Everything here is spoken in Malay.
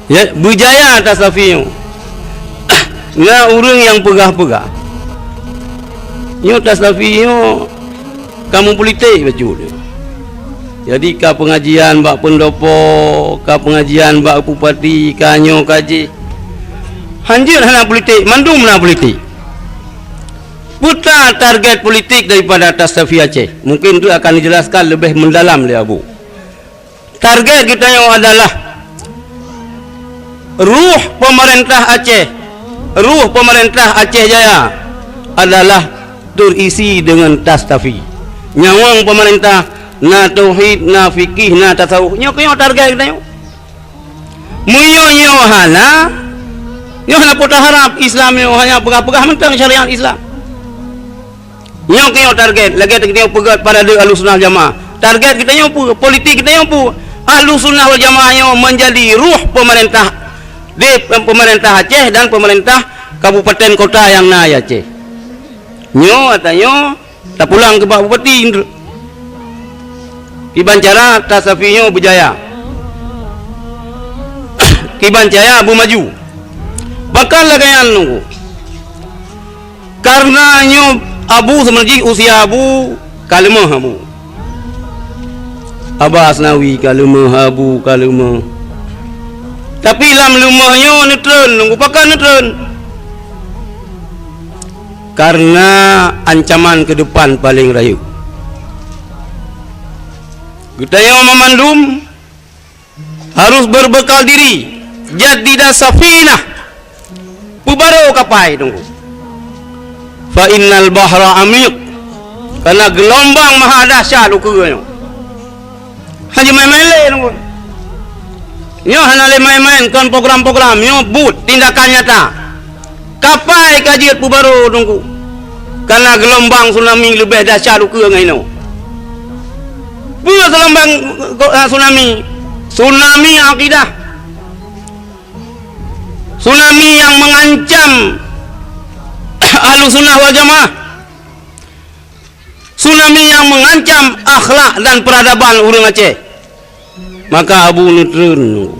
Ya, berjaya Tasafi na urang yang pegah-pegah. Nyo Tasafi kamu politik baju dia. Jadi ka pengajian bak pendopo, ka pengajian bak bupati, kanyo kaji. Hanjir hana politik, mandum na politik. Putar target politik daripada Tasafi Aceh. Mungkin itu akan dijelaskan lebih mendalam oleh Abu. Target kita yang adalah ruh pemerintah Aceh. Ruh pemerintah Aceh Jaya adalah terisi dengan Tasafi. Nyawang pemerintah na tauhid, na fikih, na tasawuf. Nyo target kita nyo. Nyo hana putar harap Islam nyo hanya pegah-pegah mentang syariat Islam. Nyo target lagi kita pegat pada Ahlussunnah Jamaah. Target kita nyo politik kita nyo Ahlussunnah wal Jamaah nyo menjadi ruh pemerintah di pemerintah Aceh dan pemerintah kabupaten kota yang na Aceh. Nyo atanya tak pulang ke Pak Bupati Kibancara Tasafi nyo berjaya. Kibancaya Abu maju. Bakal lagayan nunggu. Karena nyo Abu sebenarnya usia Abu kalimah Abu. Abah Asnawi kalimah Abu kalimah. Tapi lam lumahnya neutron nunggu pakai neutron. Karena ancaman ke depan paling rayu. Kita yang memandum harus berbekal diri. Jadidah safinah. Pubaro kapai tunggu. Fa innal bahra amiq. Karena gelombang maha dahsyat ukurnya. Hanya main-main le tunggu. Nyo hana le main-main kan program-program nyo but tindakan nyata. Kapai kajian pubaro tunggu. Karena gelombang tsunami lebih dahsyat ukurnya ini. Bukan gelombang tsunami akidah, tsunami yang mengancam Ahlussunnah wal Jamaah, tsunami yang mengancam akhlak dan peradaban orang Aceh. Maka Abu neutron